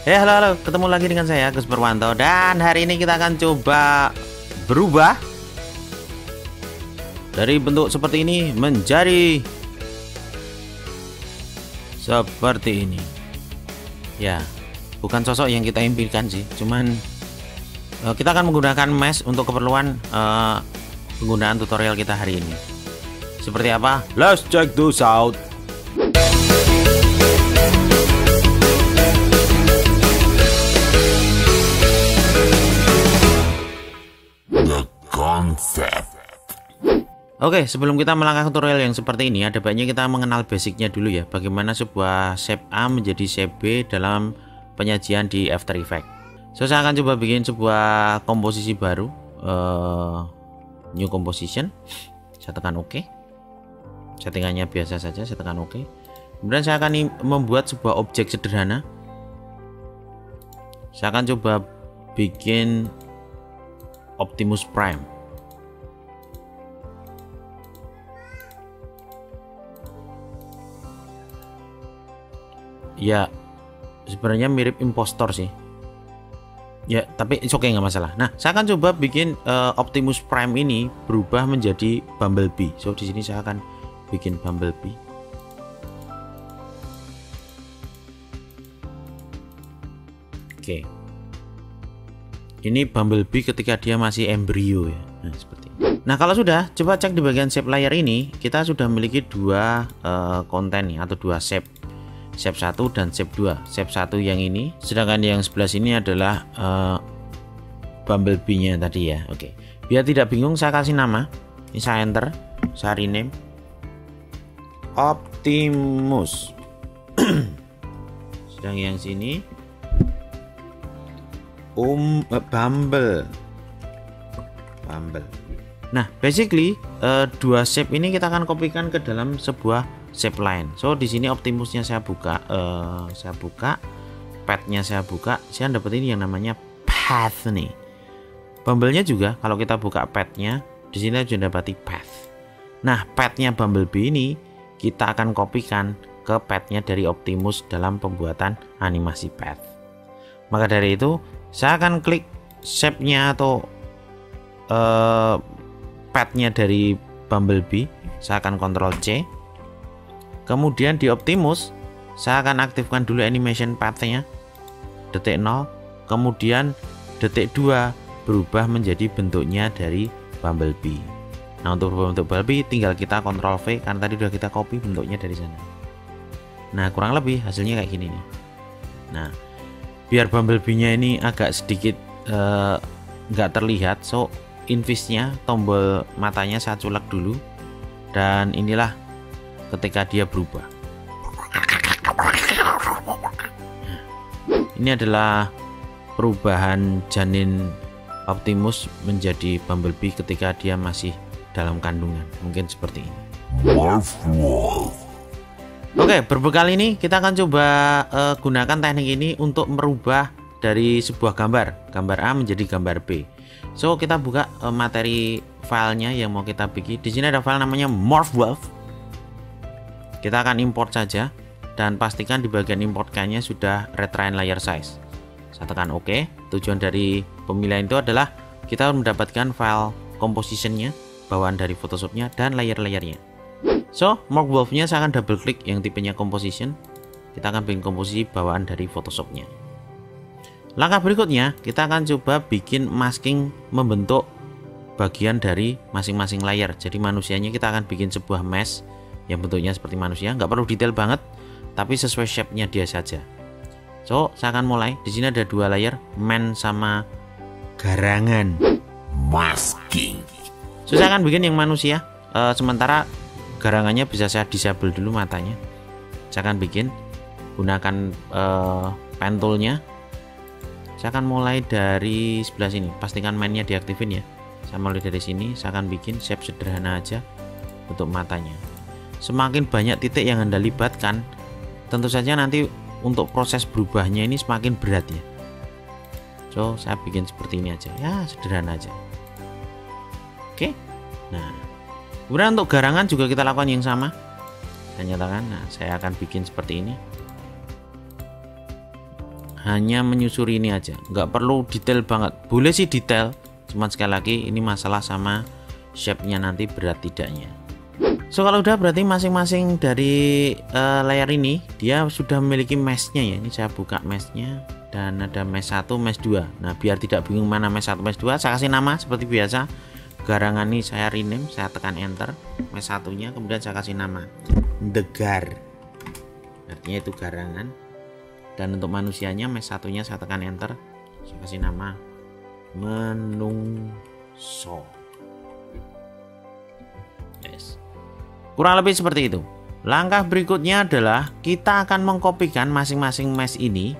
Halo, halo, ketemu lagi dengan saya Gus Purwanto, dan hari ini kita akan coba berubah dari bentuk seperti ini menjadi seperti ini. Ya, bukan sosok yang kita impikan sih, cuman kita akan menggunakan mesh untuk keperluan penggunaan tutorial kita hari ini. Seperti apa? Let's check this out. Oke, sebelum kita melangkah tutorial yang seperti ini, ada baiknya kita mengenal basicnya dulu ya. Bagaimana sebuah shape A menjadi shape B dalam penyajian di After Effects. So, saya akan coba bikin sebuah komposisi baru, new composition. Saya tekan OK. Settingannya biasa saja, saya tekan OK. Kemudian saya akan membuat sebuah objek sederhana. Saya akan coba bikin Optimus Prime. Ya, sebenarnya mirip impostor sih. Ya, tapi it's okay, nggak masalah. Nah, saya akan coba bikin Optimus Prime ini berubah menjadi Bumblebee. So, di sini saya akan bikin Bumblebee. Oke. Ini Bumblebee ketika dia masih embrio ya. Nah, seperti ini. Nah, kalau sudah, coba cek di bagian shape layer ini, kita sudah memiliki dua konten nih, atau dua shape. Shape 1 dan shape 2. Shape 1 yang ini, sedangkan yang sebelah sini adalah Bumblebee-nya tadi ya. Oke. Biar tidak bingung, saya kasih nama. Ini saya enter, saya rename Optimus. Sedang yang sini Bumble. Nah, basically dua shape ini kita akan kopikan ke dalam sebuah shape lain. So, di sini Optimusnya saya buka, path-nya saya buka, saya dapat ini yang namanya path nih. Bumble-nya juga kalau kita buka path-nya, di sini sudah dapati path. Nah, path-nya Bumblebee ini kita akan kopikan ke path-nya dari Optimus dalam pembuatan animasi path. Maka dari itu, saya akan klik shape-nya atau path-nya dari Bumblebee, saya akan Ctrl C. Kemudian di Optimus, saya akan aktifkan dulu animation path-nya detik 0, kemudian detik 2 berubah menjadi bentuknya dari Bumblebee. Nah, untuk bentuk Bumblebee tinggal kita Ctrl V karena tadi sudah kita copy bentuknya dari sana. Nah, kurang lebih hasilnya kayak gini nih. Nah, biar Bumblebee-nya ini agak sedikit nggak terlihat, so infuse-nya, tombol matanya saya culek dulu, dan inilah ketika dia berubah. Ini adalah perubahan janin Optimus menjadi Bumblebee ketika dia masih dalam kandungan. Mungkin seperti ini. Oke, berbekal ini kita akan coba gunakan teknik ini untuk merubah dari sebuah gambar A menjadi gambar B. So, kita buka materi filenya yang mau kita bikin. Di sini ada file namanya MorphWolf. Kita akan import saja, dan pastikan di bagian importkannya sudah retrain layer size. Saya tekan OK. Tujuan dari pemilihan itu adalah kita mendapatkan file compositionnya, bawaan dari Photoshopnya, dan layer-layernya. So, MorphWolf-nya saya akan double klik yang tipenya composition. Kita akan bikin komposisi bawaan dari Photoshopnya. Langkah berikutnya, kita akan coba bikin masking membentuk bagian dari masing-masing layer. Jadi manusianya kita akan bikin sebuah mesh yang bentuknya seperti manusia, nggak perlu detail banget, tapi sesuai shape-nya dia saja. So, saya akan mulai. Di sini ada dua layer, man sama garangan. Masking. So, saya akan bikin yang manusia. Sementara garangannya bisa saya disable dulu matanya. Saya akan bikin gunakan pen tool-nya. Saya akan mulai dari sebelah sini. Pastikan man-nya diaktifin ya. Saya mulai dari sini. Saya akan bikin shape sederhana aja untuk matanya. Semakin banyak titik yang Anda libatkan, tentu saja nanti untuk proses berubahnya ini semakin berat ya. So, saya bikin seperti ini aja ya, sederhana aja. Oke. Nah, kemudian untuk garangan juga kita lakukan yang sama. Saya nyatakan, nah, saya akan bikin seperti ini. hanya menyusuri ini aja, nggak perlu detail banget. Boleh sih detail, cuman sekali lagi ini masalah sama shape-nya nanti berat tidaknya. So kalau udah berarti masing-masing dari layer ini dia sudah memiliki mesh-nya ya. Ini saya buka mesh-nya dan ada mesh 1, mesh 2. Nah biar tidak bingung mana mesh 1, mesh 2, saya kasih nama seperti biasa. Garangan ini saya rename, saya tekan enter. Mesh 1-nya kemudian saya kasih nama Degar, artinya itu garangan. Dan untuk manusianya mesh 1-nya saya tekan enter, saya kasih nama Menungso. Yes. Kurang lebih seperti itu. Langkah berikutnya adalah kita akan mengkopikan masing-masing mesh ini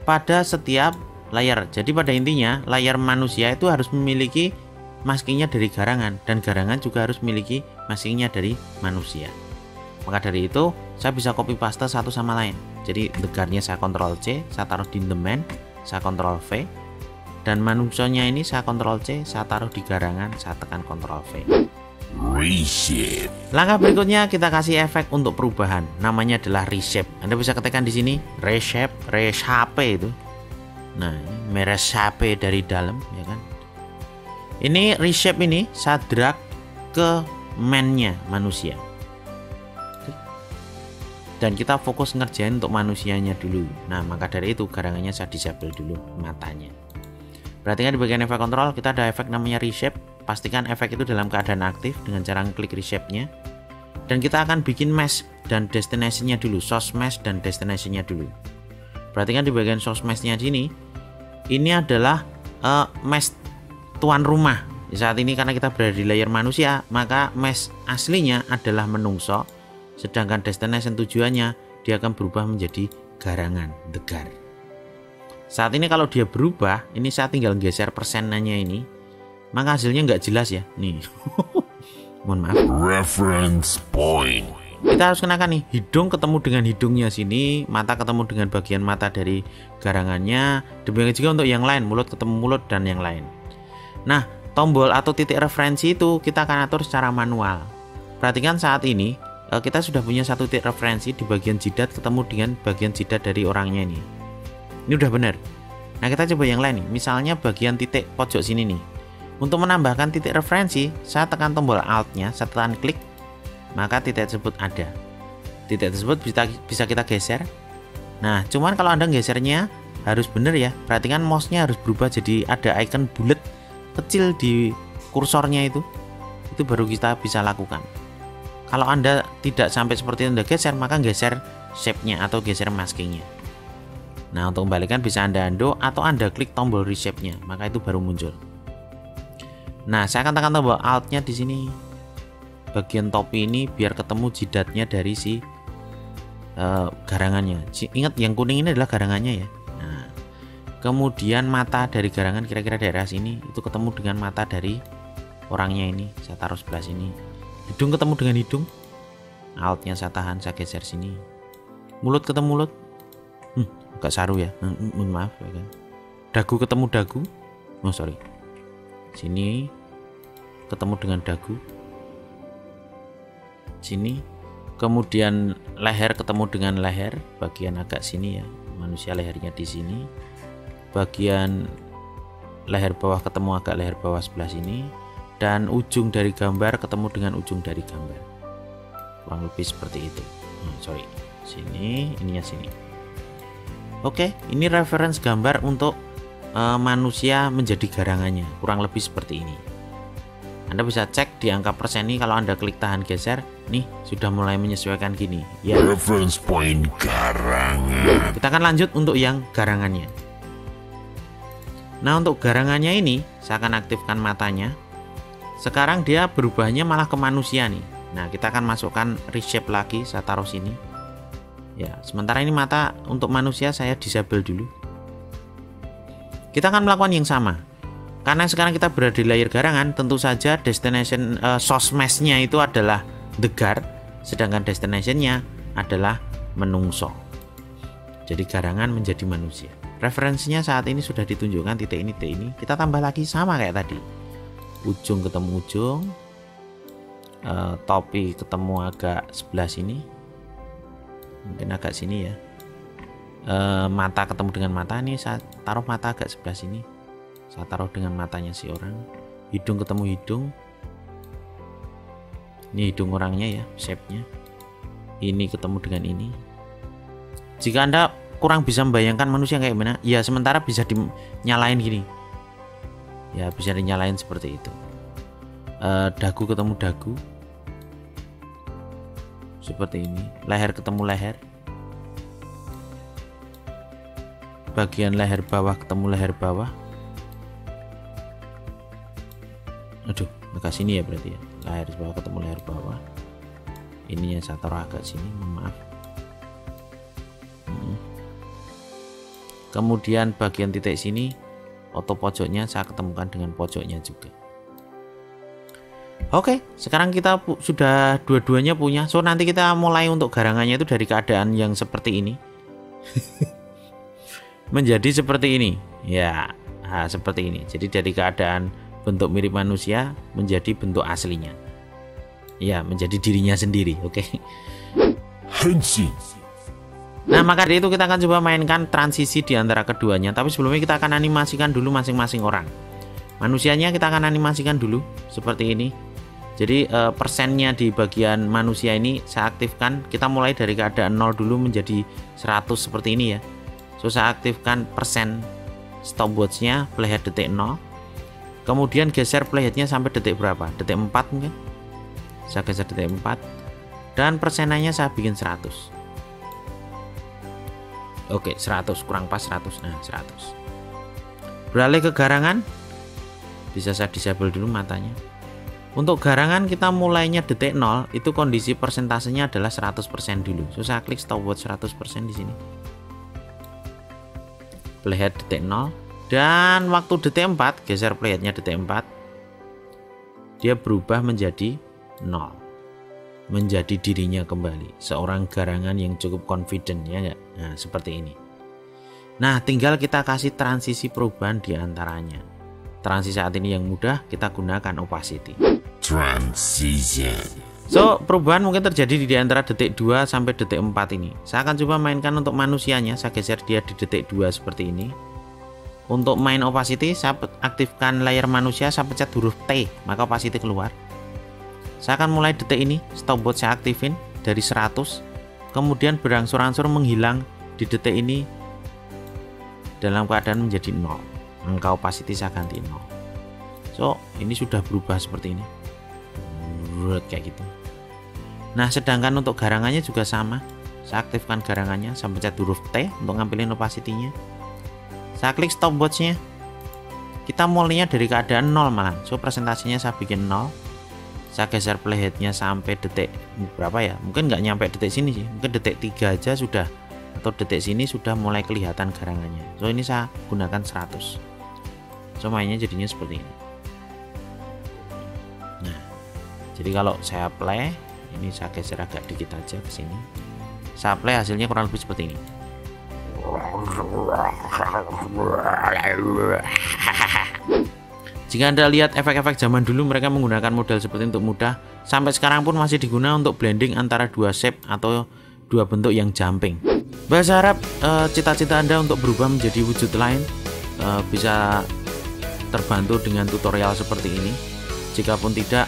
pada setiap layer. Jadi pada intinya layer manusia itu harus memiliki maskingnya dari garangan, dan garangan juga harus memiliki maskingnya dari manusia. Maka dari itu saya bisa copy paste satu sama lain. Jadi degarnya saya Ctrl C, saya taruh di the main, saya Ctrl V, dan manusianya ini saya Ctrl C, saya taruh di garangan, saya tekan Ctrl V. Reshape. Langkah berikutnya kita kasih efek untuk perubahan, namanya adalah reshape. Anda bisa ketikkan di sini reshape, reshape itu. Nah, ini mereshape dari dalam, ya kan? Ini reshape ini saya drag ke main-nya manusia. Dan kita fokus ngerjain untuk manusianya dulu. Nah maka dari itu garangannya saya disable dulu matanya. Perhatikan di bagian efek kontrol kita ada efek namanya reshape. Pastikan efek itu dalam keadaan aktif dengan cara klik reshape-nya. Dan kita akan bikin mesh dan destination-nya dulu, source mesh dan destination-nya dulu. Perhatikan di bagian source mesh-nya sini, ini adalah mesh tuan rumah. Saat ini karena kita berada di layer manusia, maka mesh aslinya adalah menungso. Sedangkan destination tujuannya dia akan berubah menjadi garangan, degar. Saat ini kalau dia berubah, ini saya tinggal geser persenannya ini, maka hasilnya nggak jelas ya. Nih, mohon maaf. Reference point. Kita harus kenakan nih, hidung ketemu dengan hidungnya sini, mata ketemu dengan bagian mata dari garangannya. Demikian juga untuk yang lain, mulut ketemu mulut dan yang lain. Nah, tombol atau titik referensi itu kita akan atur secara manual. Perhatikan saat ini kita sudah punya satu titik referensi di bagian jidat ketemu dengan bagian jidat dari orangnya ini. Ini udah benar. Nah kita coba yang lain nih. Misalnya bagian titik pojok sini nih. Untuk menambahkan titik referensi, saya tekan tombol Alt-nya, saya tekan klik, maka titik tersebut ada. Titik tersebut bisa kita geser. Nah cuman kalau Anda gesernya harus benar ya. Perhatikan mouse-nya harus berubah jadi ada icon bulat kecil di kursornya itu. Itu baru kita bisa lakukan. Kalau Anda tidak sampai seperti Anda geser, maka geser shape-nya atau geser maskingnya. Nah, untuk kembalikan bisa Anda undo atau Anda klik tombol reshape-nya, maka itu baru muncul. Nah, saya akan tekan tombol Alt-nya di sini. Bagian topi ini biar ketemu jidatnya dari si garangannya. Ingat yang kuning ini adalah garangannya ya. Nah, kemudian mata dari garangan kira-kira daerah sini itu ketemu dengan mata dari orangnya ini. Saya taruh sebelah sini. Hidung ketemu dengan hidung, Alt-nya saya tahan, saya geser sini. Mulut ketemu mulut, agak saru ya, mohon maaf ya kan. Dagu ketemu dagu, oh sorry, sini ketemu dengan dagu, sini, kemudian leher ketemu dengan leher, bagian agak sini ya, manusia lehernya di sini, bagian leher bawah ketemu agak leher bawah sebelah sini. Dan ujung dari gambar ketemu dengan ujung dari gambar, kurang lebih seperti itu. Sorry, sini, ininya sini. Oke, ini reference gambar untuk manusia menjadi garangannya, kurang lebih seperti ini. Anda bisa cek di angka persen ini, kalau Anda klik tahan geser, nih sudah mulai menyesuaikan gini. Ya. Reference point garangan. Kita akan lanjut untuk yang garangannya. Nah untuk garangannya ini, saya akan aktifkan matanya. Sekarang dia berubahnya malah ke manusia nih. Nah kita akan masukkan reshape lagi, saya taruh sini. Ya, sementara ini mata untuk manusia saya disable dulu. Kita akan melakukan yang sama. Karena sekarang kita berada di layer garangan, tentu saja destination source mesh-nya itu adalah degar, sedangkan destination-nya adalah menungso. Jadi garangan menjadi manusia. Referensinya saat ini sudah ditunjukkan titik ini. Kita tambah lagi sama kayak tadi. Ujung ketemu ujung, topi ketemu agak sebelah sini, mungkin agak sini ya. mata ketemu dengan mata. Ini saya taruh mata agak sebelah sini, saya taruh dengan matanya si orang. Hidung ketemu hidung, ini hidung orangnya ya, shape-nya. Ini ketemu dengan ini. Jika Anda kurang bisa membayangkan manusia kayak gimana, ya sementara bisa dinyalain gini ya, bisa dinyalain seperti itu. Dagu ketemu dagu seperti ini, leher ketemu leher, bagian leher bawah ketemu leher bawah. Aduh, agak sini ya berarti ya, leher bawah ketemu leher bawah. Ini yang saya taruh agak sini, maaf. Kemudian bagian titik sini, otot pojoknya saya ketemukan dengan pojoknya juga. Oke, sekarang kita sudah dua-duanya punya. So nanti kita mulai untuk garangannya itu dari keadaan yang seperti ini menjadi seperti ini ya, seperti ini. Jadi dari keadaan bentuk mirip manusia menjadi bentuk aslinya ya, menjadi dirinya sendiri. Oke. Nah, maka dari itu kita akan coba mainkan transisi di antara keduanya. Tapi sebelumnya kita akan animasikan dulu masing-masing orang. Manusianya kita akan animasikan dulu seperti ini. Jadi persennya di bagian manusia ini saya aktifkan. Kita mulai dari keadaan 0 dulu menjadi 100 seperti ini ya. So saya aktifkan persen stopwatchnya, playhead detik 0. Kemudian geser playheadnya sampai detik berapa? Detik 4 mungkin. Saya geser detik 4. Dan persenanya saya bikin 100. Oke, 100 kurang pas 100. Nah, 100. Beralih ke garangan. Bisa saya disable dulu matanya. Untuk garangan kita mulainya detik 0, itu kondisi persentasenya adalah 100% dulu. So saya klik stopwatch 100% di sini. Playhead detik 0 dan waktu detik 4, geser playheadnya detik 4. Dia berubah menjadi 0. Menjadi dirinya kembali, seorang garangan yang cukup confident ya enggak? Nah, seperti ini. Nah, tinggal kita kasih transisi perubahan di antaranya. Transisi saat ini yang mudah, kita gunakan opacity. Transition. So, perubahan mungkin terjadi di antara detik 2 sampai detik 4 ini. Saya akan coba mainkan untuk manusianya, saya geser dia di detik 2 seperti ini. Untuk main opacity, saya aktifkan layer manusia, saya pencet huruf T, maka opacity keluar. Saya akan mulai detik ini, stopwatch saya aktifin dari 100, kemudian berangsur-angsur menghilang di detik ini dalam keadaan menjadi 0. Angka opacity saya ganti 0. So, ini sudah berubah seperti ini. Kayak gitu. Nah, sedangkan untuk garangannya juga sama. Saya aktifkan garangannya, saya pencet huruf T untuk ngambilin opacity-nya. Saya klik stopwatch-nya. Kita mulainya dari keadaan 0 malah. So, presentasinya saya bikin 0. Saya geser playheadnya sampai detik berapa ya, mungkin nggak nyampe detik sini sih, mungkin detik 3 aja sudah, atau detik sini sudah mulai kelihatan garangannya. So ini saya gunakan 100. So mainnya jadinya seperti ini. Nah, jadi kalau saya play, ini saya geser agak dikit aja ke sini, saya play hasilnya kurang lebih seperti ini. Jika Anda lihat efek-efek zaman dulu, mereka menggunakan model seperti ini untuk mudah. Sampai sekarang pun masih digunakan untuk blending antara dua shape atau dua bentuk yang jumping. Bahasa Arab, cita-cita Anda untuk berubah menjadi wujud lain bisa terbantu dengan tutorial seperti ini. Jikapun tidak,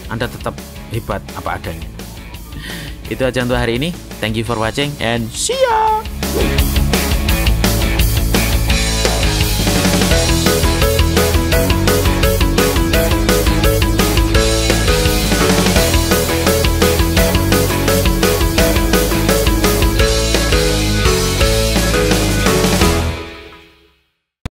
Anda tetap hebat apa adanya. Itu aja untuk hari ini. Thank you for watching and see ya!